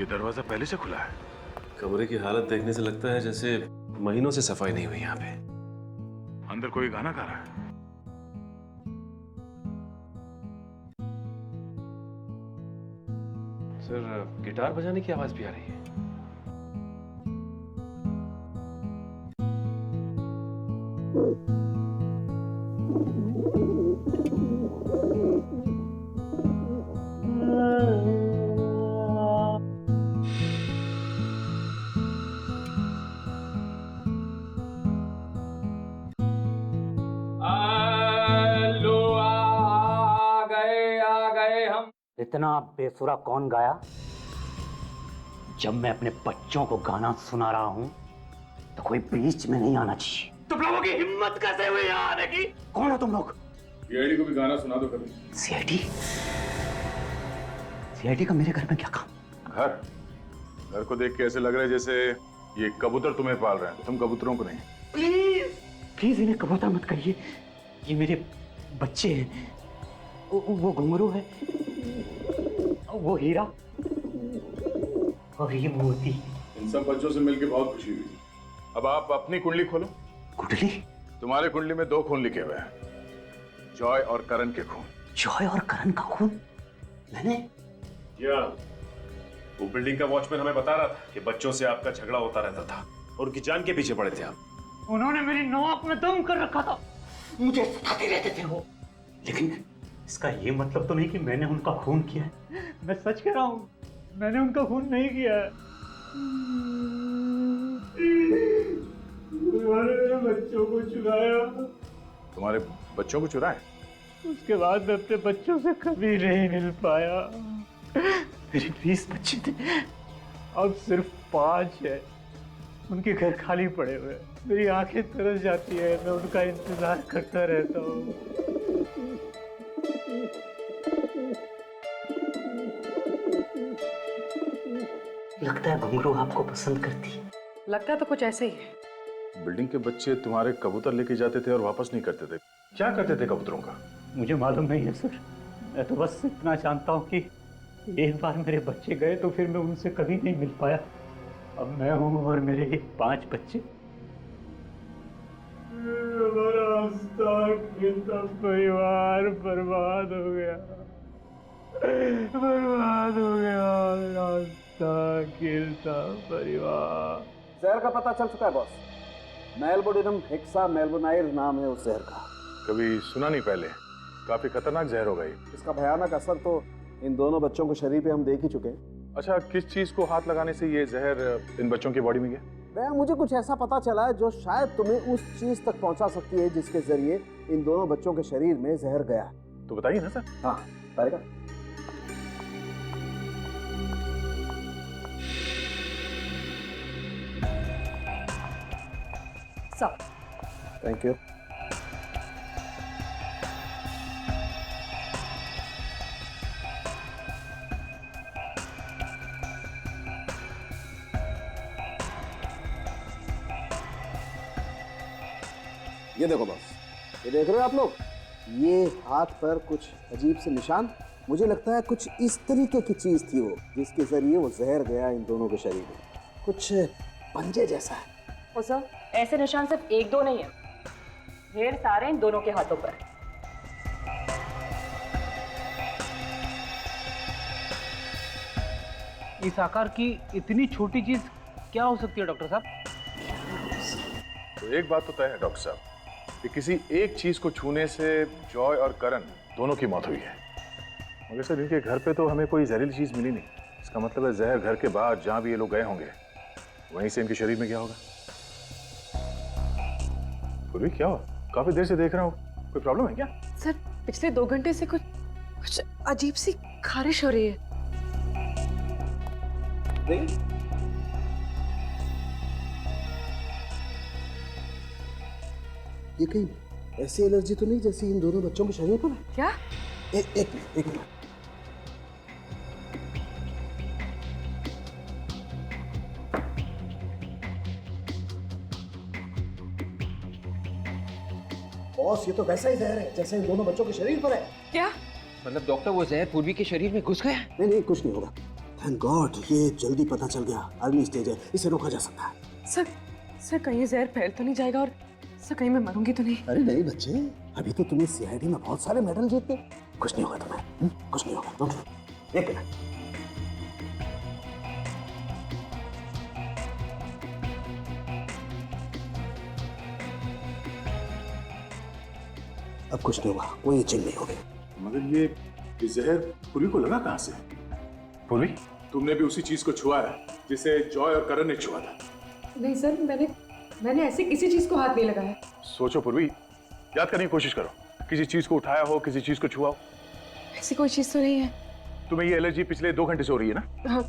ये दरवाजा पहले से खुला है। कमरे की हालत देखने से लगता है जैसे महीनों से सफाई नहीं हुई यहाँ पे। अंदर कोई गाना गा रहा है। सर, गिटार बजाने की आवाज भी आ रही है। इतना बेसुरा कौन गाया? जब मैं अपने बच्चों को गाना सुना रहा हूं तो कोई बीच में नहीं आना चाहिए। तुम लोगों की हिम्मत कैसे हुई यहाँ आने की? कौन हो तुम लोग? सीआईडी को भी गाना सुना दो कभी। सीआईडी? सीआईडी का मेरे घर में क्या काम? घर को देख के ऐसे लग रहा है जैसे ये कबूतर तुम्हें पाल रहे हैं, तुम कबूतरों को नहीं। प्लीज प्लीज इन्हें कबूतर मत कहिए, ये मेरे बच्चे हैं। वो घुंघरू है, वो हीरा और ये मोती। इन सब बच्चों से मिलकर बहुत खुशी हुई। अब आप अपनी कुंडली खोलो। कुंडली? तुम्हारे कुंडली में 2 खून लिखे हुए हैं, जॉय और करण के खून। जॉय और करण का खून? मैंने? क्या वो बिल्डिंग का वॉचमैन हमें बता रहा था कि बच्चों से आपका झगड़ा होता रहता था और उनकी जान के पीछे पड़े थे आप। उन्होंने मेरी नाक में दम कर रखा था, मुझे सताते रहते थे वो। लेकिन इसका ये मतलब तो नहीं कि मैंने उनका खून किया है। मैं सच कह रहा हूँ, मैंने उनका खून नहीं किया है। उन्होंने मेरे बच्चों को चुराया। तुम्हारे बच्चों को चुराए? उसके बाद मैं अपने बच्चों से कभी नहीं मिल पाया। मेरे 20 बच्चे थे, अब सिर्फ 5 है। उनके घर खाली पड़े हुए, मेरी आंखें तरस जाती है, मैं उनका इंतजार करता रहता हूँ। लगता है घुंघरू आपको पसंद करती है। लगता तो कुछ ऐसे ही है। बिल्डिंग के बच्चे तुम्हारे कबूतर लेके जाते थे और वापस नहीं करते थे, क्या करते थे कबूतरों का? मुझे मालूम नहीं है सर, मैं तो बस इतना जानता हूँ कि एक बार मेरे बच्चे गए तो फिर मैं उनसे कभी नहीं मिल पाया। अब मैं हूँ और मेरे ये 5 बच्चे। हमारा हंसता खेलता परिवार बर्बाद हो गया, बर्बाद हो गया। मेरा हंसता खेलता परिवार। जहर का पता चल चुका है बॉस। मेलबोडिनम हेक्सा मेलबोनाइर नाम है उस जहर का। कभी सुना नहीं पहले, काफी खतरनाक जहर हो गई। इसका भयानक असर तो इन दोनों बच्चों के शरीर पे हम देख ही चुके हैं। अच्छा, किस चीज को हाथ लगाने से ये जहर इन बच्चों की बॉडी में गया? भैया मुझे कुछ ऐसा पता चला है जो शायद तुम्हें उस चीज तक पहुंचा सकती है जिसके जरिए इन दोनों बच्चों के शरीर में जहर गया है। तो बताइए ना सर। हाँ पाएगा। सब थैंक यू। ये देखो बॉस, ये देख रहे हो आप लोग, ये हाथ पर कुछ अजीब से निशान। मुझे लगता है कुछ इस तरीके की चीज थी वो जिसके जरिए वो जहर गया इन दोनों के शरीर में। कुछ पंजे जैसा है। ओ सर, ऐसे निशान सिर्फ 1-2 नहीं है, ढेर सारे इन दोनों के हाथों पर। इस आकार की इतनी छोटी चीज क्या हो सकती है डॉक्टर साहब? तो एक बात तो तय है डॉक्टर साहब कि किसी एक चीज को छूने से जॉय और करण दोनों की मौत हुई है। मगर सर इनके घर पे तो हमें कोई जहरीली चीज मिली नहीं। इसका मतलब है जहर घर के बाहर जहां भी ये लोग गए होंगे वहीं से इनके शरीर में क्या होगा। पूर्वी क्या हुआ? काफी देर से देख रहा हूँ, कोई प्रॉब्लम है क्या? सर पिछले 2 घंटे से कुछ अजीब सी खारिश हो रही है। ये कहीं ऐसी एलर्जी तो नहीं जैसी इन दोनों बच्चों के शरीर पर है? क्या? एक मिनट। बॉस ये तो वैसा ही जहर है जैसे इन दोनों बच्चों के शरीर पर है। क्या? मतलब डॉक्टर वो जहर पूर्वी के शरीर में घुस गया? नहीं कुछ नहीं होगा। थैंक गॉड ये जल्दी पता चल गया। अर्ली स्टेज है, इसे रोका जा सकता है। सर कहीं ये जहर फैल तो नहीं जाएगा और सर कहीं मैं मरूंगी तो नहीं? अरे नहीं बच्चे, अभी तो तुम्हें सीआईडी में बहुत सारे मेडल जीते। कुछ नहीं होगा तुम्हें, कुछ नहीं होगा। Don't worry. एक मिनट। अब कुछ नहीं होगा, कोई इचिंग नहीं होगी। मगर ये जहर पूर्वी को लगा कहाँ से? पूर्वी, तुमने भी उसी चीज को छुआ है जिसे जॉय और करण ने छुआ था। नहीं सर, मैंने ऐसी किसी चीज को हाथ नहीं लगाया। सोचो पूर्वी, याद करने की कोशिश करो, किसी चीज को उठाया हो, किसी चीज को छुआ हो। ऐसी कोई चीज तो नहीं है। तुम्हें ये एलर्जी पिछले 2 घंटे से हो रही है ना? हाँ,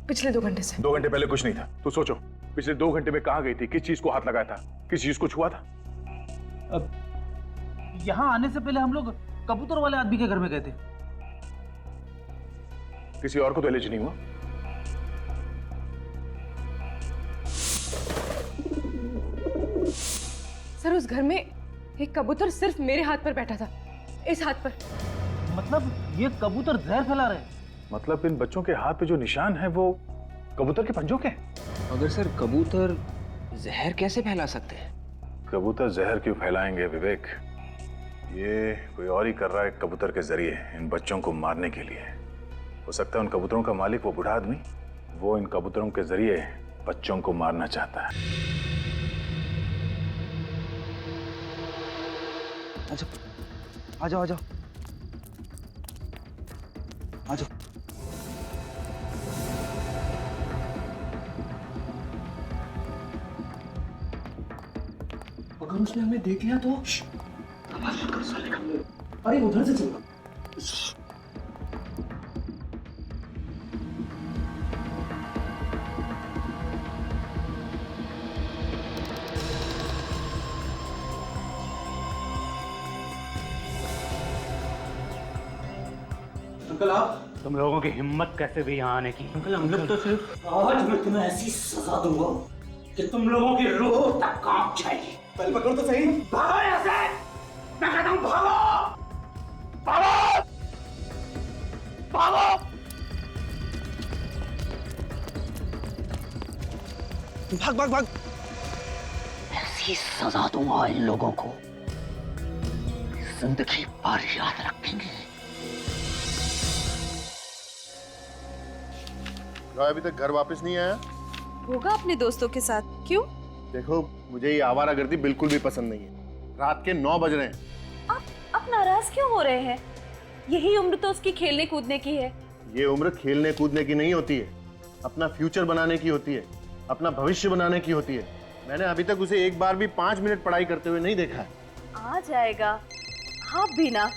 पिछले 2 घंटे से। 2 घंटे पहले कुछ नहीं था। तो सोचो पिछले 2 घंटे में कहाँ गई थी, किस चीज को हाथ लगाया था, किस चीज को छुआ था? अब यहाँ आने से पहले हम लोग कबूतर वाले आदमी के घर में गए थे। किसी और को तो एलर्जी नहीं हुआ? सर उस घर में एक कबूतर सिर्फ मेरे हाथ पर बैठा था, इस हाथ पर। मतलब ये कबूतर जहर फैला रहे हैं? मतलब इन बच्चों के हाथ पे जो निशान है वो कबूतर के पंजों के? मगर सर कबूतर जहर कैसे फैला सकते हैं? कबूतर जहर क्यों फैलाएंगे विवेक? ये कोई और ही कर रहा है कबूतर के जरिए इन बच्चों को मारने के लिए। हो सकता है उन कबूतरों का मालिक, वो बूढ़ा आदमी, वो इन कबूतरों के जरिए बच्चों को मारना चाहता है। अच्छा, आ जाओ आ जाओ आ जाओ। अगर उसने हमें देख लिया तो आवाज मत कर साले का। अरे उधर से चलना। अंकल आप? तुम लोगों की हिम्मत कैसे भी यहाँ आने की? अंकल हम लोग तो सिर्फ आज मैं तुम्हें ऐसी सजा दूंगा कि तुम लोगों की रूह तक कांप जाएगी। पहले पकड़ो तो सही। भागो यहाँ से! मैं कहता हूँ भागो! भागो! भागो! भाग भाग भाग। ऐसी सजा दूंगा इन लोगों को, जिंदगी भर याद रखेंगे। जॉय अभी तक घर वापस नहीं आया? होगा अपने दोस्तों के साथ। क्यों? देखो मुझे ये आवारागर्दी बिल्कुल भी पसंद नहीं है। रात के 9 बज रहे हैं। आप नाराज क्यों हो रहे हैं? यही उम्र तो उसकी खेलने कूदने की है। ये उम्र खेलने कूदने की नहीं होती है, अपना फ्यूचर बनाने की होती है, अपना भविष्य बनाने की होती है। मैंने अभी तक उसे एक बार भी 5 मिनट पढ़ाई करते हुए नहीं देखा है। आ जाएगा। हाँ बीना,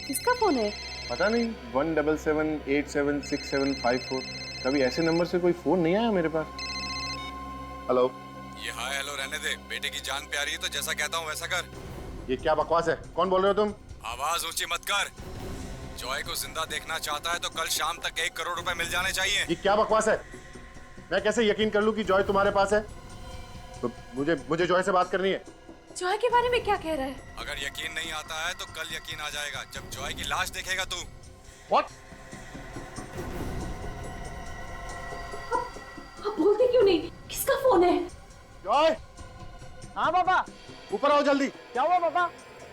किसका फोन है? पता नहीं, 177876754। कभी ऐसे नंबर से कोई फोन नहीं आया मेरे पास। हेलो। ये हाय हेलो रहने दे, बेटे की जान प्यारी है तो जैसा कहता हूँ वैसा कर। ये क्या बकवास है? कौन बोल रहे हो तुम? आवाज ऊंची मत कर। जॉय को जिंदा देखना चाहता है तो कल शाम तक 1 करोड़ रुपए मिल जाने चाहिए। ये क्या बकवास है? मैं कैसे यकीन कर लूं कि जॉय तुम्हारे पास है? तो मुझे जॉय से बात करनी है। जॉय के बारे में क्या कह रहा है? अगर यकीन नहीं आता है तो कल यकीन आ जाएगा जब जॉय की लाश देखेगा तू। What? आप बोलते क्यों नहीं? किसका फोन है? जॉय! हाँ पापा। ऊपर आओ जल्दी। क्या हुआ पापा?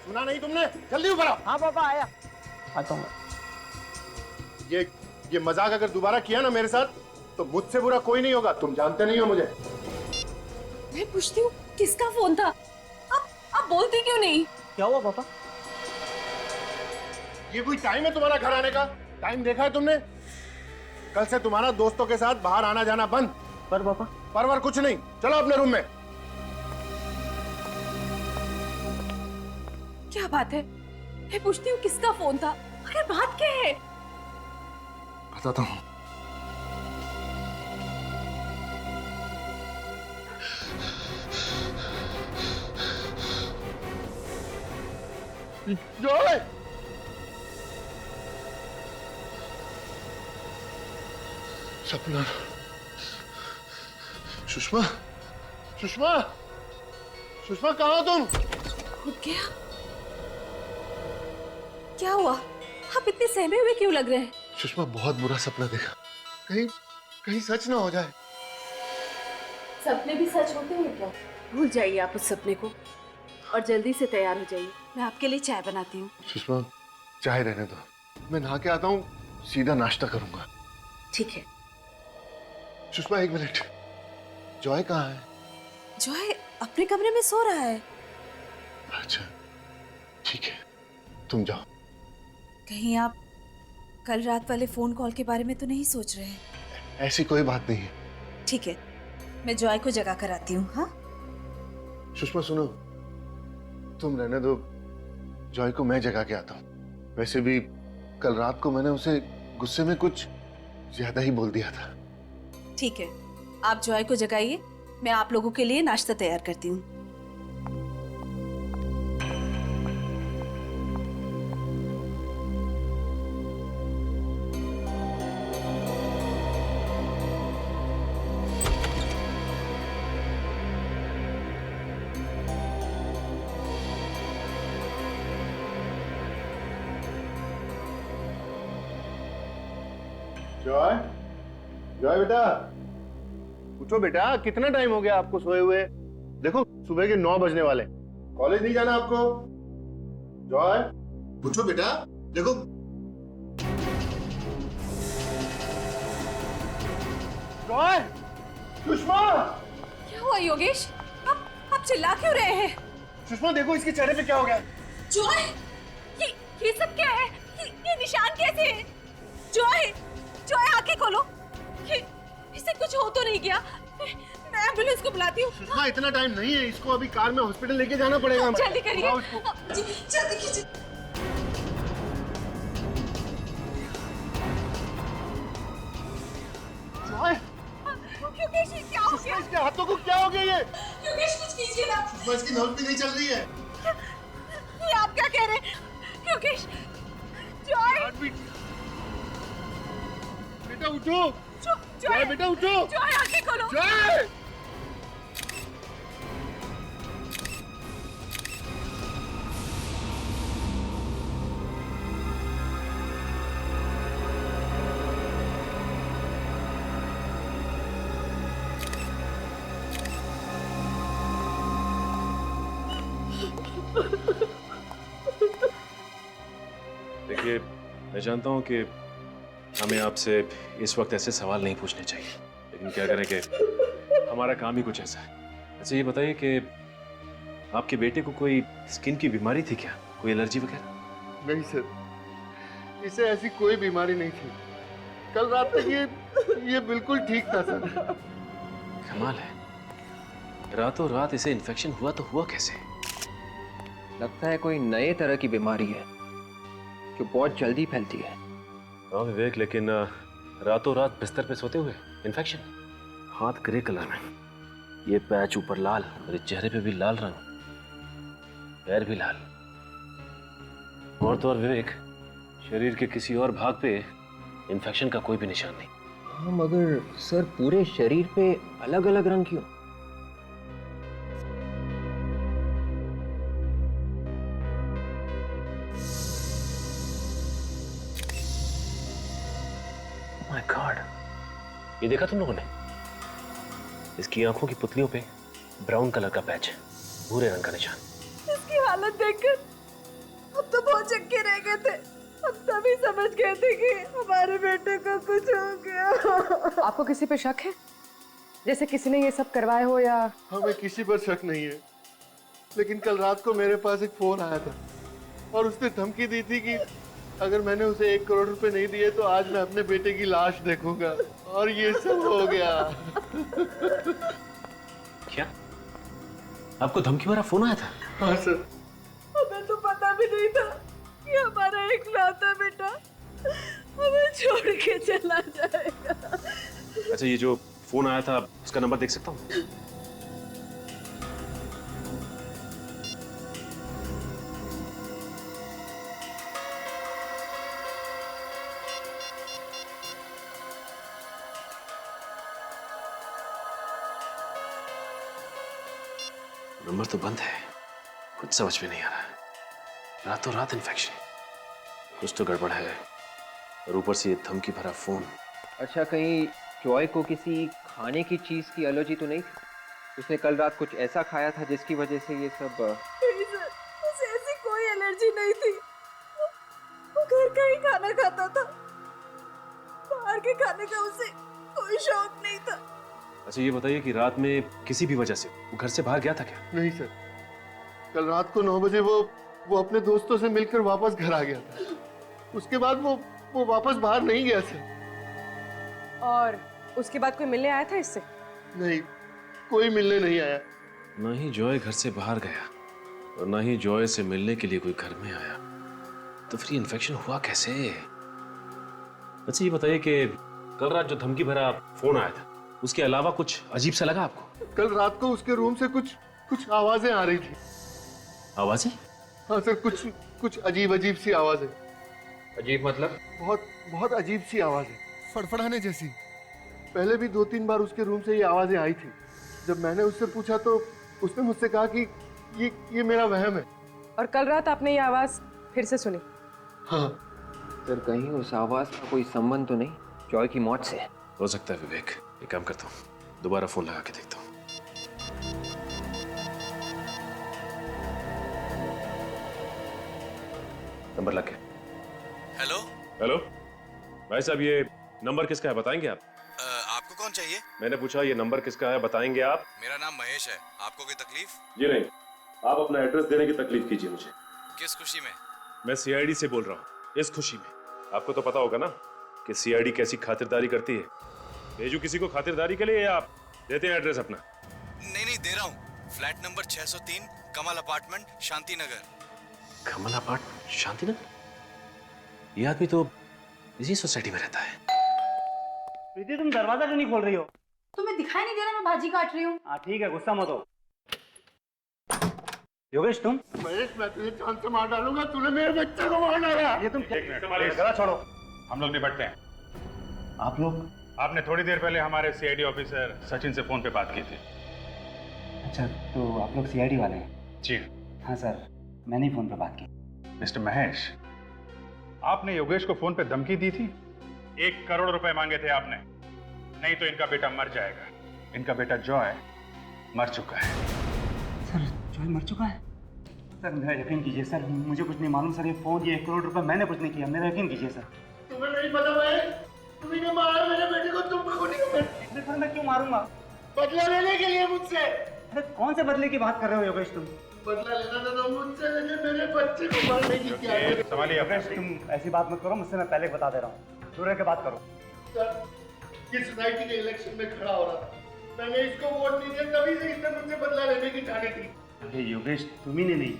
सुना नहीं तुमने? जल्दी ऊपर आओ। हाँ पापा आया। आता हूँ। ये मजाक अगर दोबारा किया ना मेरे साथ तो मुझसे बुरा कोई नहीं होगा। तुम जानते नहीं हो मुझे। मैं पूछती हूँ किसका फोन था? आप बोलते क्यों नहीं? क्या हुआ पापा? ये कोई टाइम है तुम्हारा घर आने का? टाइम देखा है तुमने? कल से तुम्हारा दोस्तों के साथ बाहर आना जाना बंद। पर पापा? परवर कुछ नहीं, चलो अपने रूम में। क्या बात है? मैं पूछती हूँ किसका फोन था? अगर बात क्या है? बताता हूँ। जॉय! सपना। सुषमा, सुषमा, सुषमा कहाँ हो तुम? खुद गया? क्या हुआ? आप इतने सहमे हुए क्यों लग रहे हैं? सुषमा बहुत बुरा सपना देखा, कहीं कहीं सच ना हो जाए। सपने भी सच होते हैं क्या? भूल जाइए आप उस सपने को और जल्दी से तैयार हो जाइए। मैं आपके लिए चाय बनाती हूँ। सुषमा चाय रहने दो, मैं नहा के आता हूँ, सीधा नाश्ता करूंगा। ठीक है। सुषमा एक मिनट, जॉय कहाँ है? जॉय अपने कमरे में सो रहा है। अच्छा ठीक है, तुम जाओ। कहीं आप कल रात वाले फोन कॉल के बारे में तो नहीं सोच रहे हैं? ऐसी कोई बात नहीं है। ठीक है, मैं जॉय को जगा कर आती हूँ। हाँ सुषमा सुनो, तुम रहने दो, जॉय को मैं जगा के आता हूँ। वैसे भी कल रात को मैंने उसे गुस्से में कुछ ज्यादा ही बोल दिया था। ठीक है, आप जॉय को जगाइए, मैं आप लोगों के लिए नाश्ता तैयार करती हूँ। जॉय, जॉय बेटा, पूछो बेटा, कितना टाइम हो गया आपको सोए हुए? देखो सुबह के 9 बजने वाले, कॉलेज नहीं जाना आपको? जॉय, पूछो बेटा, देखो। जॉय, सुषमा! क्या हुआ योगेश? आप चिल्ला क्यों रहे हैं? सुषमा देखो इसके चेहरे पे क्या हो गया। जॉय, ये सब क्या है? ये निशान कैसे है? जॉय, जॉय आंखें खोलो। इसे कुछ हो तो नहीं गया? मैं एम्बुलेंस को बुलाती हूँ। सुषमा इतना टाइम नहीं है, इसको अभी कार में हॉस्पिटल लेके जाना पड़ेगा। जल्दी करिए, जल्दी कीजिए। जॉय, योगेश ये क्या हो गया? इसके हाथों को क्या हो गया ये? योगेश कुछ कीजिए ना। सुषमा इसकी नब्ज भी नहीं चल रही है। ये आप क्या कह रहे हैं? योगेश, जॉय, बेटा उठो। जॉय बेटा उठो। जॉय आंखें खोलो। जॉय! देखिए, मैं जानता हूं कि हमें आपसे इस वक्त ऐसे सवाल नहीं पूछने चाहिए, लेकिन क्या करें कि हमारा काम ही कुछ ऐसा है। अच्छा ये बताइए कि आपके बेटे को कोई स्किन की बीमारी थी क्या? कोई एलर्जी वगैरह? नहीं सर, इसे ऐसी कोई बीमारी नहीं थी। कल रात तक ये बिल्कुल ठीक था सर। कमाल है, रातों रात इसे इन्फेक्शन हुआ तो हुआ कैसे? लगता है कोई नए तरह की बीमारी है जो बहुत जल्दी फैलती है। हाँ विवेक, लेकिन रातों रात बिस्तर पे सोते हुए इन्फेक्शन, हाथ ग्रे कलर में, ये पैच ऊपर लाल, मेरे चेहरे पे भी लाल रंग, पैर भी लाल, और तो और विवेक, शरीर के किसी और भाग पे इन्फेक्शन का कोई भी निशान नहीं। हाँ मगर सर पूरे शरीर पे अलग अलग रंग क्यों? माय गॉड, ये देखा तुम लोगों ने? इसकी आंखों की पुतलियों पे ब्राउन कलर का पैच है, भूरे रंग का निशान। इसकी हालत देखकर हम तो बहुत चक्के रह गए थे। हम तभी समझ गए थे कि हमारे बेटे को कुछ हो गया। आपको किसी पे शक है? जैसे किसी ने ये सब करवाया हो या? हमें किसी पर शक नहीं है, लेकिन कल रात को मेरे पास एक फोन आया था और उसने धमकी दी थी कि अगर मैंने उसे 1 करोड़ रुपए नहीं दिए तो आज मैं अपने बेटे की लाश देखूंगा, और ये सब हो गया। क्या आपको धमकी भरा फोन आया था? हाँ सर। हमें तो पता भी नहीं था कि हमारा इकलौता बेटा हमें छोड़ के चला जाएगा। अच्छा ये जो फोन आया था उसका नंबर देख सकता हूँ? नंबर तो बंद है, कुछ समझ में नहीं आ रहा। रातों रात इन्फेक्शन, कुछ तो गड़बड़ है। और ऊपर से ये धमकी भरा फोन। अच्छा, कहीं जॉय को किसी खाने की चीज की एलर्जी तो नहीं थी? उसने कल रात कुछ ऐसा खाया था जिसकी वजह से ये सब? नहीं सर, उसे ऐसी कोई एलर्जी नहीं थी। वो घर का ही खाना खाता था, बाहर के खाने का उसे कोई शौक नहीं था। अच्छा ये बताइए कि रात में किसी भी वजह से वो घर से बाहर गया था क्या? नहीं सर, कल रात को 9 बजे वो अपने दोस्तों से मिलकर वापस घर आ गया था। उसके बाद वो वापस बाहर नहीं गया सर। और उसके बाद कोई मिलने आया था इससे? नहीं, कोई मिलने नहीं आया। ना ही जॉय घर से बाहर गया और ना ही जॉय से मिलने के लिए कोई घर में आया, तो फिर इन्फेक्शन हुआ कैसे? अच्छा ये बताइए कि कल रात जो धमकी भरा फोन आया था उसके अलावा कुछ अजीब सा लगा आपको? कल रात को उसके रूम से कुछ आवाजें आ रही थी। आवाजें? हाँ सर, कुछ अजीब सी आवाजें। अजीब मतलब? बहुत अजीब सी आवाजें, फड़फड़ाने जैसी। पहले भी 2-3 बार उसके रूम से ये आवाजें आई थी। जब मैंने उससे पूछा तो उसने मुझसे कहा कि ये मेरा वहम है। और कल रात आपने ये आवाज फिर से सुनी? हाँ सर, कहीं उस आवाज का कोई संबंध तो नहीं जॉय की मौत से? हो सकता है विवेक, एक काम करता हूँ, दोबारा फोन लगा के देखता हूँ। नंबर लग गया। हेलो, हेलो भाई साहब, ये नंबर किसका है बताएंगे आप? आपको कौन चाहिए? मैंने पूछा ये नंबर किसका है बताएंगे आप? मेरा नाम महेश है। आपको कोई तकलीफ? जी नहीं, आप अपना एड्रेस देने की तकलीफ कीजिए मुझे। किस खुशी में? मैं सीआईडी से बोल रहा हूँ, इस खुशी में। आपको तो पता होगा ना कि सीआईडी कैसी खातिरदारी करती है। भेजू किसी को खातिरदारी के लिए या आप देते हैं एड्रेस अपना? नहीं, दे रहा हूँ। फ्लैट नंबर 603, कमल अपार्टमेंट, शांति नगर। कमल अपार्टमेंट, शांति नगर? ये आदमी तो इसी सोसाइटी में रहता है। प्रीति, तुम दरवाजा क्यों नहीं खोल रही हो? तुम्हें दिखाई नहीं दे रहा मैं भाजी काट रही हूँ? हाँ ठीक है, गुस्सा मत हो। योगेश तुम? महेश, मैं तुझे जान से मार डालूंगा। तूने मेरे बच्चे को मार डाला। ये तुम गला छोड़ो, हम लोग निपटते हैं। आप लोग? आपने थोड़ी देर पहले हमारे सीआईडी ऑफिसर सचिन से फोन पे बात की थी। अच्छा, तो आप लोग सीआईडी वाले हैं? जी हाँ सर, मैंने ही फोन पे बात की। मिस्टर महेश, आपने योगेश को फोन पे धमकी दी थी। 1 करोड़ रुपए मांगे थे आपने, नहीं तो इनका बेटा मर जाएगा। इनका बेटा जॉय मर चुका है। सर, जॉय मर चुका है? सर मेरा यकीन कीजिए सर, मुझे कुछ नहीं मालूम सर। ये फोन, ये 1 करोड़ रुपए मैंने कुछ नहीं किया, मेरा यकीन कीजिए सर। तुम्हें नहीं पता महेश, तुम्ही ने मारा मेरे बेटे को। तुम गोली को सर मैं क्यों मारूंगा? बदला लेने के लिए मुझसे। अरे कौन से बदले की बात कर रहे हो योगेश तुम? बदला लेना था तो मुझसे, लेकिन मेरे बच्चे को मारने की क्या है? संभालिए योगेश, तुम ऐसी बात मत करो मुझसे, मैं पहले बता दे रहा हूँ। दूर रह के बात करो। सर, ये सोसाइटी के इलेक्शन में खड़ा हो रहा था, मैंने इसको वोट नहीं दिया, तभी से इसने मुझसे बदला लेने की ठानी थी। अरे योगेश, तुम्ही ने नहीं,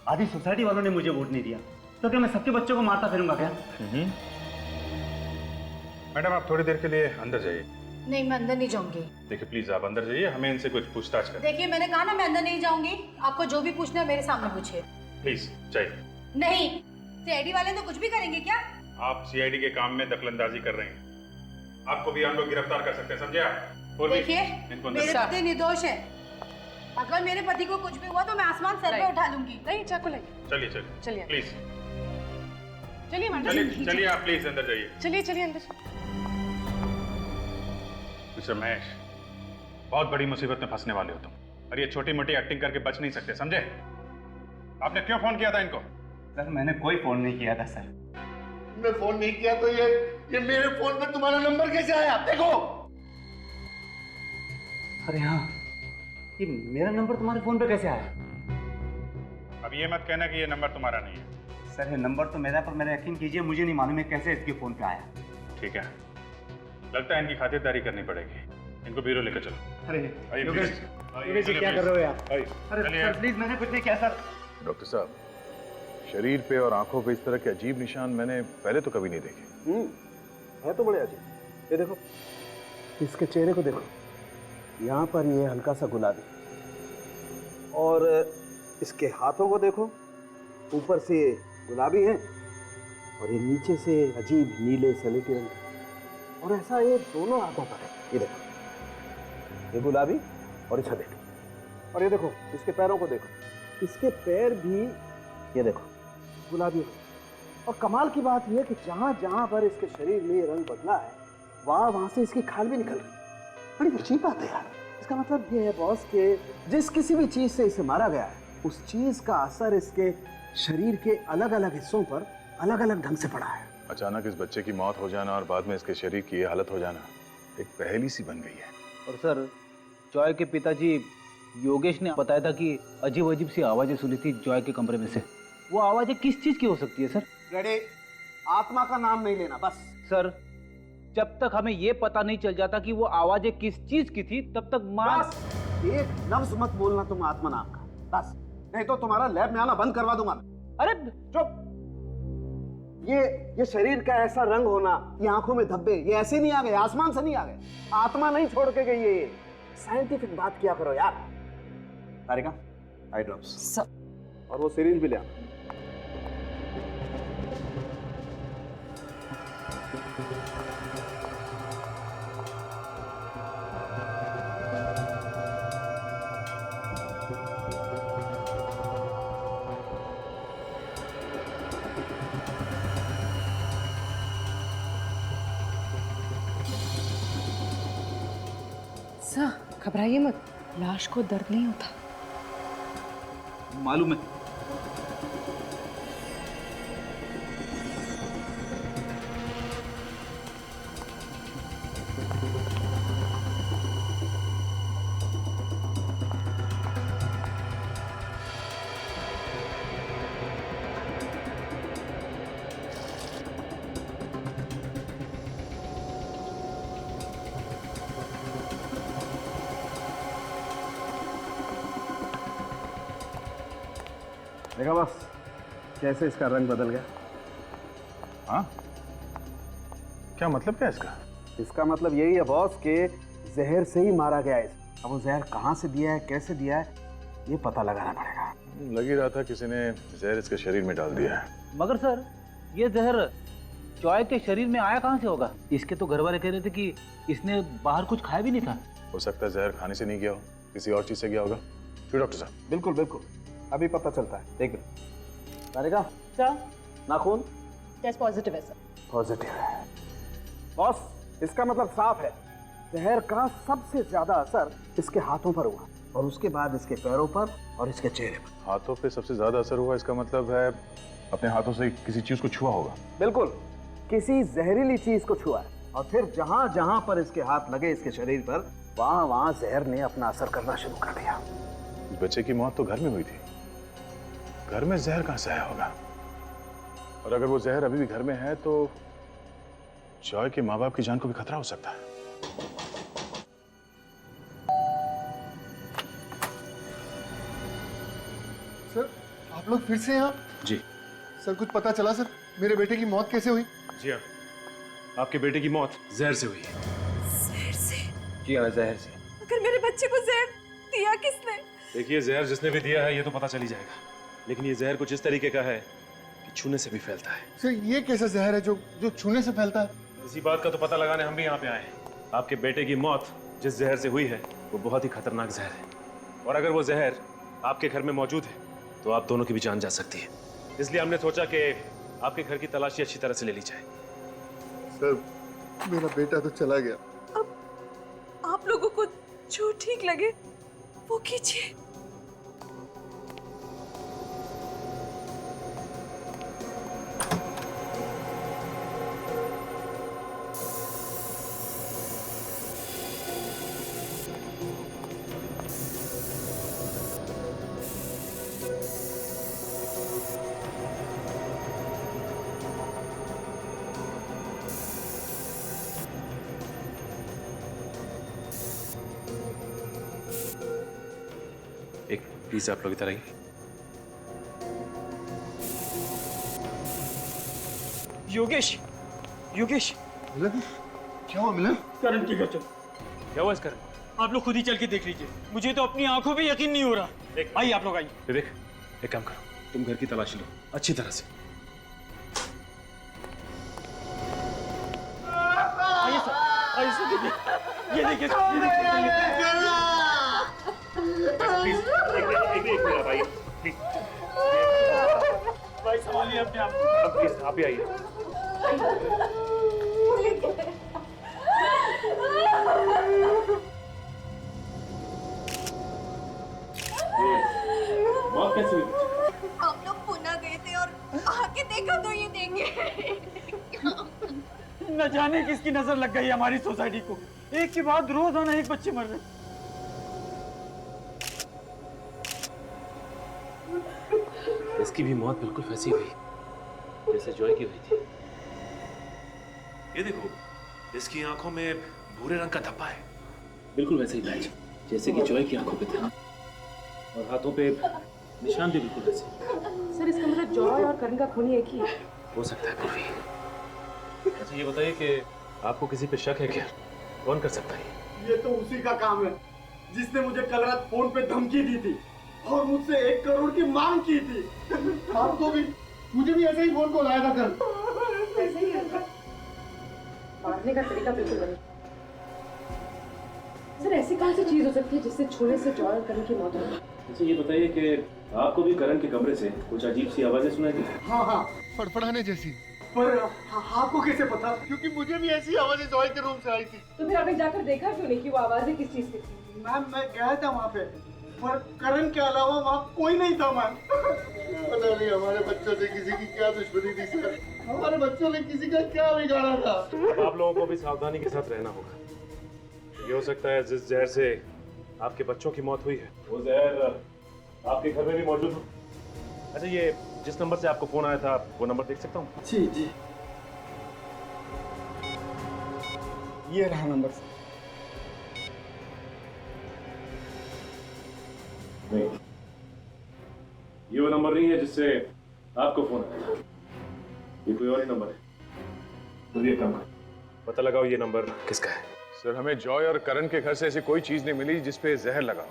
आधी सोसाइटी वालों ने मुझे वोट नहीं दिया, तो क्या मैं सबके बच्चों को मारता फिरूंगा क्या? मैडम, आप थोड़ी देर के लिए अंदर जाइए। नहीं, मैं अंदर नहीं जाऊंगी। देखिए प्लीज, आप अंदर जाइए, हमें इनसे कुछ पूछताछ करें। देखिए, मैंने कहा ना मैं अंदर नहीं जाऊंगी। आपको जो भी पूछना है मेरे सामने पूछिए। प्लीज जाइए। नहीं, सीआईडी वाले तो कुछ भी करेंगे क्या? आप सीआईडी के काम में दखलंदाजी कर रहे हैं, आपको भी हम लोग गिरफ्तार कर सकते हैं, समझे आप? और भी देखिए, इनको मेरे अंदर- पति निर्दोष है। अगर मेरे पति को कुछ भी हुआ तो मैं आसमान सर पे उठा लूंगी। नहीं, चाकू नहीं। चलिए चलिए चलिए। प्लीज चलिए मैडम, चलिए आप प्लीज अंदर जाइए। चलिए अंदर। मिस्टर महेश, बहुत बड़ी मुसीबत में फंसने वाले हो तुम, और ये छोटी मोटी एक्टिंग करके बच नहीं सकते, समझे? आपने क्यों फोन किया था इनको? सर मैंने कोई फोन नहीं किया था सर। तुमने फोन नहीं किया तो ये मेरे फोन पे तुम्हारा नंबर कैसे आया? देखो। अरे हाँ, ये मेरा नंबर तुम्हारे फोन पे कैसे आया? अब ये मत कहना कि ये नंबर तुम्हारा नहीं है। सर ये नंबर तो मेरा, पर मेरा यकीन कीजिए मुझे नहीं मालूम है कैसे इसके फोन पे आया। ठीक है, लगता है इनकी खातिरदारी करनी पड़ेगी। इनको ब्यूरो लेकर चलो। अरे आइए, योगेश, प्लीज। योगेश जी क्या कर रहे हो यार? आइए, अरे चलिए। सर प्लीज, मैंने कुछ नहीं किया सर। डॉक्टर साहब, शरीर पे और आंखों पे इस तरह के अजीब निशान मैंने पहले तो कभी नहीं देखे। है तो बड़े अजीब। ये देखो, इसके चेहरे को देखो, यहाँ पर ये हल्का सा गुलाबी, और इसके हाथों को देखो, ऊपर से गुलाबी है और ये नीचे से अजीब नीले सलेटी रंग के। और ऐसा ये दोनों हाथों पर है। ये देखो, ये गुलाबी और ये सलेटी। और ये देखो इसके पैरों को देखो, इसके पैर भी ये देखो गुलाबी और कमाल की बात यह है कि जहां जहां पर इसके शरीर में ये रंग बदला है वहां से इसकी खाल भी निकल रही है। बड़ी अजीब बात है यार। इसका मतलब ये है बॉस कि जिस किसी भी चीज से इसे मारा गया है उस चीज का असर इसके शरीर के अलग अलग हिस्सों पर अलग अलग ढंग से पड़ा है। अचानक इस बच्चे की मौत हो जाना और बाद में इसके शरीर की ये हालत हो जाना एक पहेली सी बन गई है। और सर, जॉय के पिताजी योगेश ने बताया था कि अजीब अजीब सी आवाजें सुनी थी जॉय के कमरे में से। वो आवाजें किस चीज की हो सकती है सर? रेडी, आत्मा का नाम नहीं लेना बस। सर, जब तक हमें ये पता नहीं चल जाता कि वो आवाजें किस चीज की थी तब तक बस एक लफ्ज मत बोलना तुम आत्मा नाम का, बस। नहीं तो तुम्हारा लैब में आना बंद करवा दूंगा मैं। अरे चुप। ये शरीर का ऐसा रंग होना, ये आंखों में धब्बे, ये ऐसे नहीं आ गए, आसमान से नहीं आ गए। आत्मा नहीं छोड़ के गई है ये। साइंटिफिक बात किया करो यार। तारिका, आई ड्रॉप्स और वो सिरिंज भी ले आना। सर, घबराइए मत, लाश को दर्द नहीं होता। मालूम है। देखा बस कैसे इसका रंग बदल गया। हाँ, क्या मतलब क्या इसका? इसका मतलब यही है बॉस कि जहर से ही मारा गया है। अब वो जहर कहाँ से दिया है, कैसे दिया है, ये पता लगाना पड़ेगा। लग ही रहा था किसी ने जहर इसके शरीर में डाल दिया है। मगर सर, ये जहर जॉय के शरीर में आया कहाँ से होगा? इसके तो घर वाले कह रहे थे कि इसने बाहर कुछ खाया भी नहीं था। हो सकता है जहर खाने से नहीं गया हो, किसी और चीज से गया होगा। क्यों डॉक्टर साहब? बिल्कुल बिल्कुल, अभी पता चलता है। एक मिनट। तारिका, सर, नाखून टेस्ट पॉजिटिव है सर। पॉजिटिव है बॉस। इसका मतलब साफ है, जहर का सबसे ज्यादा असर इसके हाथों पर हुआ और उसके बाद इसके पैरों पर और इसके चेहरे पर। हाथों पे सबसे ज्यादा असर हुआ, इसका मतलब है अपने हाथों से किसी चीज को छुआ होगा। बिल्कुल, किसी जहरीली चीज को छुआ है और फिर जहां जहां पर इसके हाथ लगे इसके शरीर पर वहां वहां जहर ने अपना असर करना शुरू कर दिया। इस बच्चे की मौत तो घर में हुई थी, घर में जहर कहां से आया होगा? और अगर वो जहर अभी भी घर में है तो जॉय के माँ बाप की जान को भी खतरा हो सकता है। सर, आप लोग फिर से यहाँ? जी सर, कुछ पता चला सर, मेरे बेटे की मौत कैसे हुई? जी हाँ, आपके बेटे की मौत जहर से हुई है। जहर से? जी हाँ, जहर से। अगर मेरे बच्चे को जहर दिया किसने? देखिए, जहर जिसने भी दिया है ये तो पता चल ही जाएगा, लेकिन ये जहर कुछ इस तरीके का है कि छूने से भी फैलता है। सर, ये कैसा जहर है जो छूने से फैलता है? इसी बात का तो पता लगाने हम भी यहाँ पे आए हैं। आपके बेटे की मौत जिस जहर से हुई है वो बहुत ही खतरनाक जहर है, और अगर वो जहर आपके घर में मौजूद है तो आप दोनों की भी जान जा सकती है। इसलिए हमने सोचा कि आपके घर की तलाशी अच्छी तरह से ले ली जाए। सर, मेरा बेटा तो चला गया। अब आप लोगों को जो ठीक लगे वो कीजिए। एक प्लीज आप लोग इधर आइए। योगेश, योगेश, मिलन, क्या हुआ मिलन? करण की घर चलो। क्या हुआ इस करण? आप लोग खुद ही चल के देख लीजिए, मुझे तो अपनी आंखों पे यकीन नहीं हो रहा। आइए आप लोग आइए। विवेक, एक काम करो, तुम घर की तलाशी लो अच्छी तरह से। आइए सर, आइए सर, देखिए, ये देखिए, ये देखिए। प्लीज एक मिनट आप आइए प्लीज। भाई संभालिए अपने आप को। प्लीज आप ही आइए। मौत कैसे हुई? हम लोग पुणे गए थे और आके देखा तो ये देखे। न जाने किसकी नजर लग गई हमारी सोसाइटी को, एक के बाद रोजाना एक बच्चे मर रहे। इसकी भी मौत बिल्कुल वैसी हुई जैसे जॉय की हुई थी। ये देखो, इसकी आंखों में भूरे रंग का धब्बा है, बिल्कुल वैसे ही पैच जैसे कि जॉय की आंखों पे था, और हाथों पे निशान भी बिल्कुल वैसे। सर इसका मतलब जॉय और करण का खून एक ही है। हो सकता है पूर्वी। अच्छा ये बताइए कि आपको किसी पे शक है क्या? कौन कर सकता है? ये तो उसी का काम है जिसने मुझे कल रात फोन पे धमकी दी थी और मुझसे 1 करोड़ की मांग की थी। आपको भी, मुझे भी ऐसे ही फोन कॉल आया था कल। ऐसे ही है। मारने का तरीका बिल्कुल नहीं। सर ऐसी कौन सी चीज हो सकती है जिससे छूने से जॉय और करण की मौत हो? अच्छा ये बताइए कि आपको भी करण के कमरे से कुछ अजीब सी आवाजें सुनाई दी? हाँ हाँ, फड़फड़ाने जैसी। पर आपको कैसे पता? क्योंकि मुझे भी ऐसी आवाजें जॉय के रूम से आई थी। तो फिर आपने जाकर देखा क्यों नहीं कि वो आवाजें किस चीज की थी? मैम मैं गया था वहाँ पे, पर करण के अलावा वहाँ कोई नहीं था मैम। पता नहीं हमारे बच्चों से किसी की क्या दुश्मनी थी सर, हमारे बच्चों ने किसी का क्या बिगाड़ा था। अब आप लोगों को भी सावधानी के साथ रहना होगा। ये हो सकता है जिस जहर से आपके बच्चों की मौत हुई है वो जहर आपके घर में भी मौजूद हो। अच्छा ये जिस नंबर से आपको फोन आया था वो नंबर देख सकता हूँ? जी जी, ये रहा नंबर। नहीं, ये वो नंबर नहीं है जिससे आपको फोन आया। ये कोई और ही नंबर है। तो ये काम करो, पता लगाओ ये नंबर किसका है। सर हमें जॉय और करण के घर से ऐसी कोई चीज नहीं मिली जिसपे जहर लगा हो।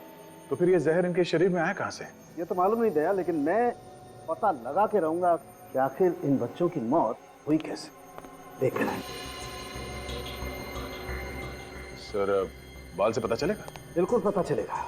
तो फिर ये जहर इनके शरीर में आया कहाँ से? ये तो मालूम नहीं दया, लेकिन मैं पता लगा के रहूंगा कि आखिर इन बच्चों की मौत हुई कैसे। देख रहे हैं सर, बाल से पता चलेगा? बिल्कुल पता चलेगा।